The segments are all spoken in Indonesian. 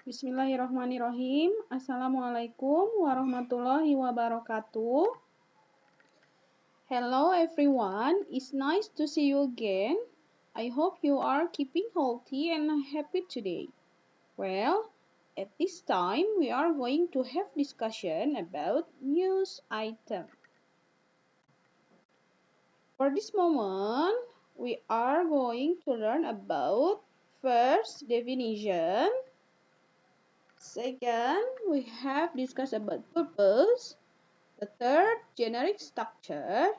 Bismillahirrahmanirrahim. Assalamualaikum warahmatullahi wabarakatuh. Hello everyone, it's nice to see you again. I hope you are keeping healthy and happy today. Well, at this time we are going to have discussion about news item. For this moment, we are going to learn about first definition. Second, we have discussed about purpose. The third, generic structure.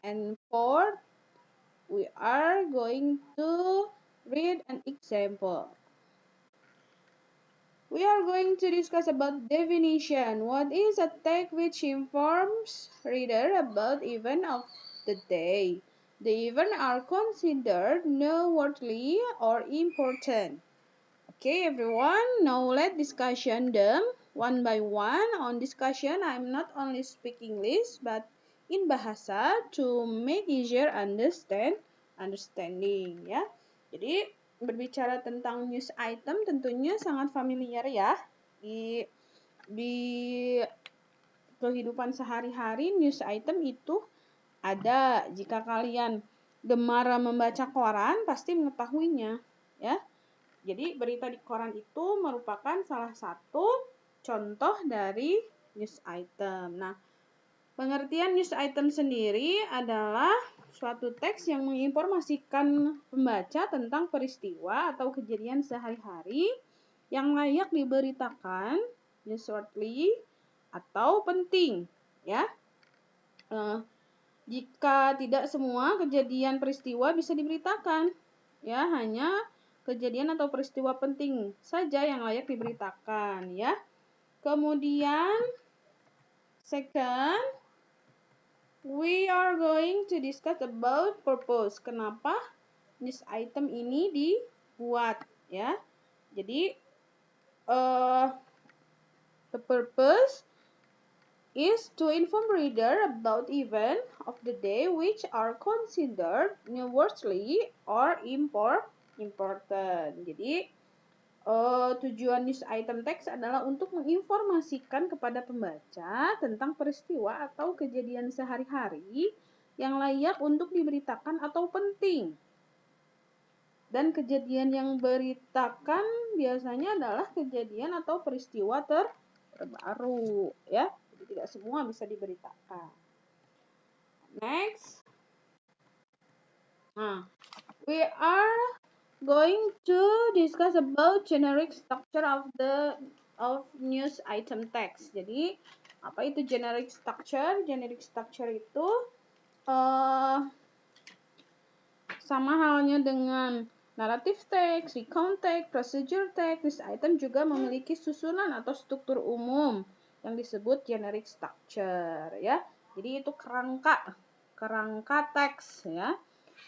And fourth, we are going to read an example. We are going to discuss about definition. What is a text which informs reader about event of the day? The events are considered noteworthy or important. Okay, everyone, now let's discussion them one by one. On discussion, I'm not only speak English, but in bahasa to make easier understanding ya. Jadi berbicara tentang news item tentunya sangat familiar ya di kehidupan sehari-hari. News item itu ada. Jika kalian gemar membaca koran pasti mengetahuinya ya. Jadi berita di koran itu merupakan salah satu contoh dari news item. Nah, pengertian news item sendiri adalah suatu teks yang menginformasikan pembaca tentang peristiwa atau kejadian sehari-hari yang layak diberitakan, newsworthy atau penting, ya. Jika tidak semua kejadian peristiwa bisa diberitakan, ya, hanya kejadian atau peristiwa penting saja yang layak diberitakan ya. Kemudian second, we are going to discuss about purpose. Kenapa news item ini dibuat ya. Jadi the purpose is to inform reader about event of the day which are considered noteworthy or important. Jadi tujuan news item teks adalah untuk menginformasikan kepada pembaca tentang peristiwa atau kejadian sehari-hari yang layak untuk diberitakan atau penting. Dan kejadian yang beritakan biasanya adalah kejadian atau peristiwa terbaru ya. Jadi tidak semua bisa diberitakan. Next. Nah, we are going to discuss about generic structure of news item text. Jadi, apa itu generic structure? Generic structure itu sama halnya dengan narrative text, recount text, procedure text. News item juga memiliki susunan atau struktur umum yang disebut generic structure ya. Jadi itu kerangka teks ya.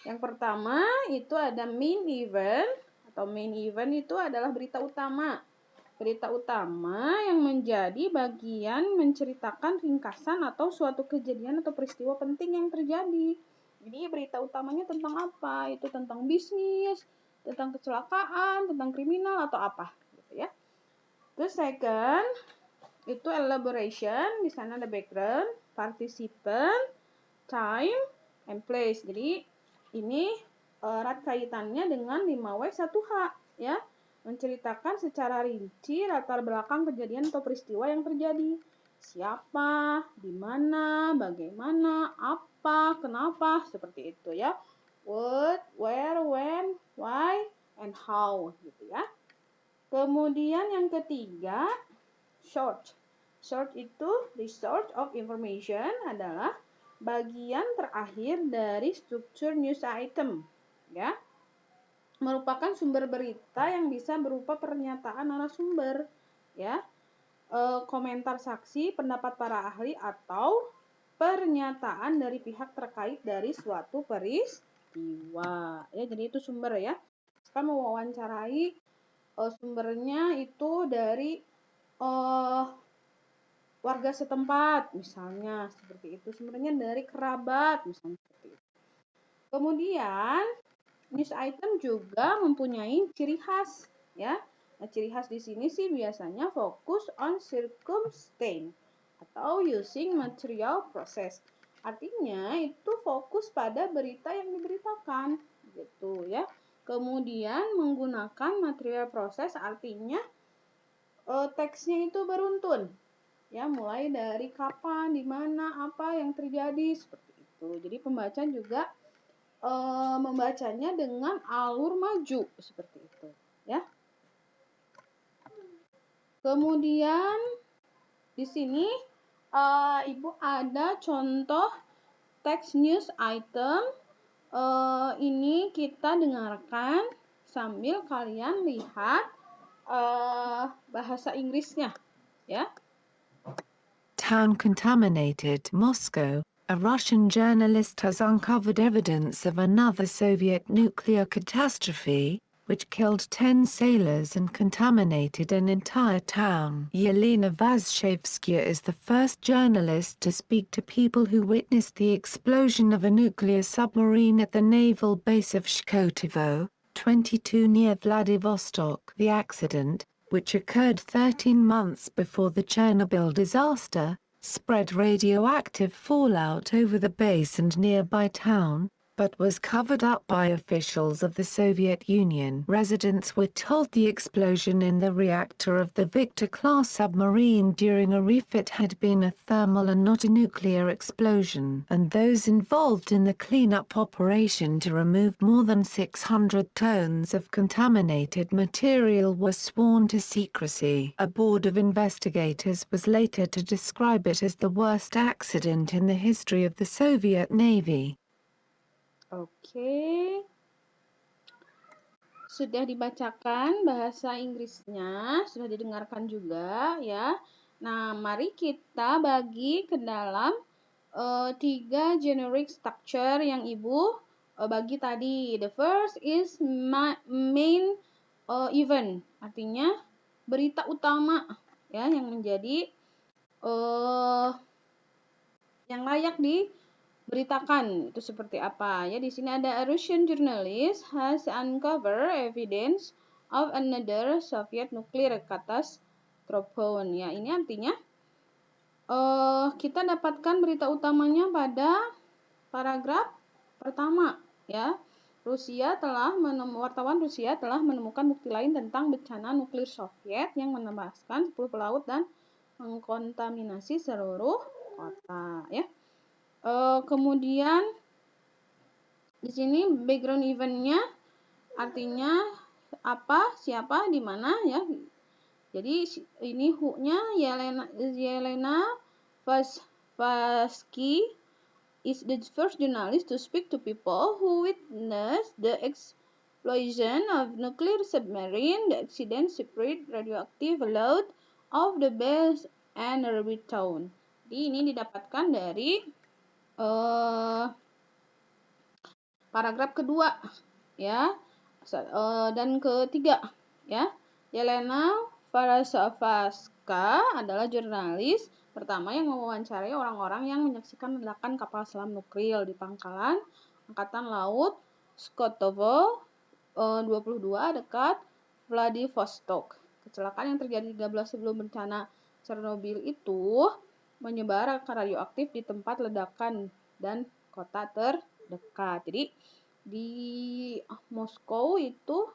Yang pertama itu ada main event, atau main event itu adalah berita utama. Berita utama yang menjadi bagian menceritakan ringkasan atau suatu kejadian atau peristiwa penting yang terjadi. Jadi berita utamanya tentang apa? Itu tentang bisnis, tentang kecelakaan, tentang kriminal atau apa gitu ya. Terus second itu elaboration, di sana ada background, participant, time, and place. Jadi ini erat kaitannya dengan 5W1H ya. Menceritakan secara rinci latar belakang kejadian atau peristiwa yang terjadi. Siapa, di mana, bagaimana, apa, kenapa, seperti itu ya. What, where, when, why, and how gitu ya. Kemudian yang ketiga, short. Short itu the source of information adalah bagian terakhir dari struktur news item ya. Merupakan sumber berita yang bisa berupa pernyataan narasumber ya, komentar saksi, pendapat para ahli atau pernyataan dari pihak terkait dari suatu peristiwa ya. Jadi itu sumber ya. Kita mewawancarai sumbernya itu dari warga setempat misalnya, seperti itu. Sumbernya dari kerabat misalnya, seperti itu. Kemudian news item juga mempunyai ciri khas ya. Nah, ciri khas di sini sih biasanya fokus on circumstance atau using material process. Artinya itu fokus pada berita yang diberitakan, gitu ya. Kemudian menggunakan material proses artinya teksnya itu beruntun. Ya, mulai dari kapan, di mana, apa yang terjadi seperti itu. Jadi pembaca juga membacanya dengan alur maju seperti itu, ya. Kemudian di sini Ibu ada contoh teks news item. Ini kita dengarkan sambil kalian lihat bahasa Inggrisnya, ya. Town contaminated. Moscow. A Russian journalist has uncovered evidence of another Soviet nuclear catastrophe, which killed 10 sailors and contaminated an entire town. Yelena Vazhevskaya is the first journalist to speak to people who witnessed the explosion of a nuclear submarine at the naval base of Shkotovo, 22 near Vladivostok. The accident, which occurred 13 months before the Chernobyl disaster, spread radioactive fallout over the base and nearby town, but was covered up by officials of the Soviet Union. Residents were told the explosion in the reactor of the Victor-class submarine during a refit had been a thermal and not a nuclear explosion. And those involved in the cleanup operation to remove more than 600 tons of contaminated material were sworn to secrecy. A board of investigators was later to describe it as the worst accident in the history of the Soviet Navy. Oke. Sudah dibacakan bahasa Inggrisnya, sudah didengarkan juga ya. Nah, mari kita bagi ke dalam 3 generic structure yang Ibu bagi tadi. The first is main event, artinya berita utama ya yang menjadi yang layak diberitakan itu seperti apa ya. Di sini ada a Russian journalist has uncovered evidence of another Soviet nuclear catastrophe. Ya, ini artinya kita dapatkan berita utamanya pada paragraf pertama ya. Wartawan Rusia telah menemukan bukti lain tentang bencana nuklir Soviet yang menewaskan 10 pelaut dan mengkontaminasi seluruh kota ya. Kemudian di sini background eventnya artinya apa, siapa, di mana ya. Jadi ini who-nya Yelena Vazhevskaya is the first journalist to speak to people who witnessed the explosion of nuclear submarine. The accident spread radioactive load of the base and nearby town. Jadi ini didapatkan dari paragraf kedua ya dan ketiga ya. Yelena Vazhevskaya adalah jurnalis pertama yang mewawancarai orang-orang yang menyaksikan ledakan kapal selam nuklir di pangkalan Angkatan Laut Shkotovo 22 dekat Vladivostok. Kecelakaan yang terjadi 3 bulan sebelum bencana Chernobyl itu menyebar radioaktif di tempat ledakan dan kota terdekat. Jadi di Moskow itu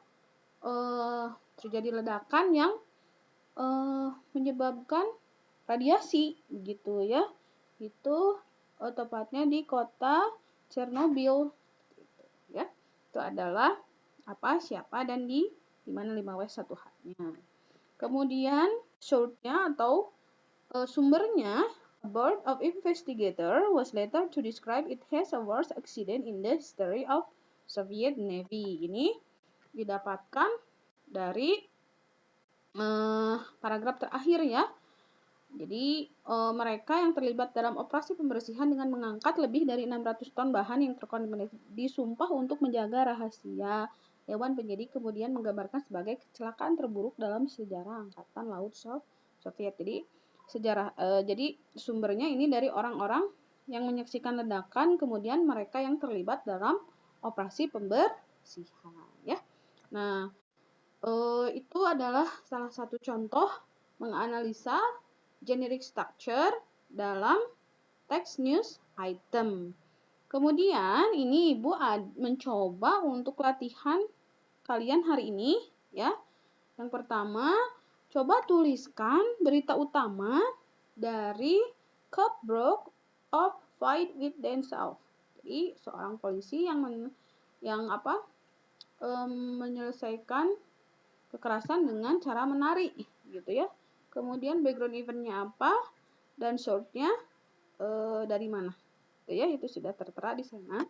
terjadi ledakan yang menyebabkan radiasi begitu ya. Itu tepatnya di kota Chernobyl ya. Itu adalah apa, siapa, dan di mana 5W1H-nya. Kemudian source-nya atau sumbernya, a board of investigator was later to describe it as a worst accident in the history of Soviet Navy. Ini didapatkan dari paragraf terakhir ya. Jadi mereka yang terlibat dalam operasi pembersihan dengan mengangkat lebih dari 600 ton bahan yang terkontaminasi disumpah untuk menjaga rahasia. Dewan penyidik kemudian menggambarkan sebagai kecelakaan terburuk dalam sejarah Angkatan Laut Soviet. Jadi jadi sumbernya ini dari orang-orang yang menyaksikan ledakan, kemudian mereka yang terlibat dalam operasi pembersihan ya. Nah, Itu adalah salah satu contoh menganalisa generic structure dalam text news item. Kemudian ini Ibu mencoba untuk latihan kalian hari ini ya. Yang pertama, coba tuliskan berita utama dari Cop broke off fight with themselves. Jadi seorang polisi yang menyelesaikan kekerasan dengan cara menari gitu ya. Kemudian background eventnya apa dan source-nya dari mana. Gitu ya, itu sudah tertera di sana.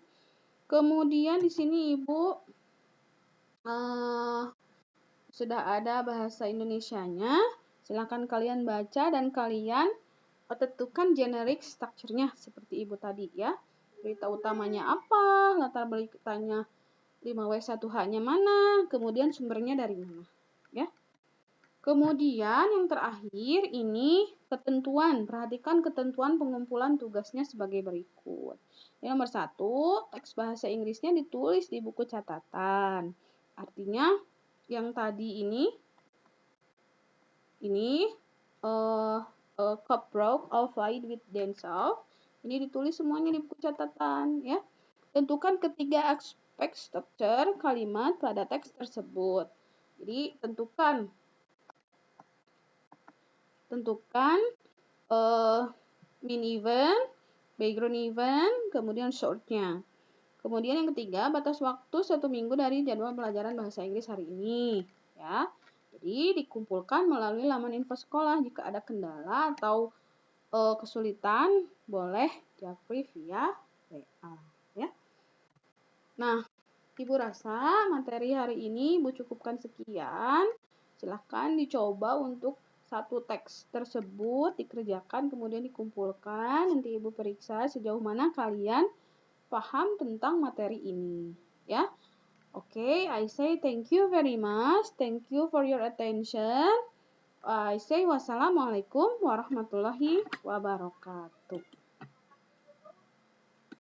Kemudian di sini Ibu sudah ada bahasa Indonesianya. Silakan kalian baca dan kalian tentukan generic structure-nya seperti Ibu tadi ya. Berita utamanya apa, latar beritanya 5W1H-nya mana, kemudian sumbernya dari mana ya. Kemudian yang terakhir ini ketentuan. Perhatikan ketentuan pengumpulan tugasnya sebagai berikut. Yang nomor 1, teks bahasa Inggrisnya ditulis di buku catatan. Artinya yang tadi ini Cop broke or fight with themselves. Ini ditulis semuanya di buku catatan ya. Tentukan ketiga aspek struktur kalimat pada teks tersebut. Jadi tentukan main event, background event, kemudian short-nya. Kemudian yang ketiga, batas waktu 1 minggu dari jadwal pelajaran bahasa Inggris hari ini. Ya. Jadi dikumpulkan melalui laman info sekolah. Jika ada kendala atau kesulitan, boleh japri via WA. Ya. Nah, Ibu rasa materi hari ini Ibu cukupkan sekian. Silahkan dicoba untuk satu teks tersebut dikerjakan, kemudian dikumpulkan. Nanti Ibu periksa sejauh mana kalian paham tentang materi ini. Ya, oke, I say thank you very much. Thank you for your attention. I say wassalamualaikum warahmatullahi wabarakatuh.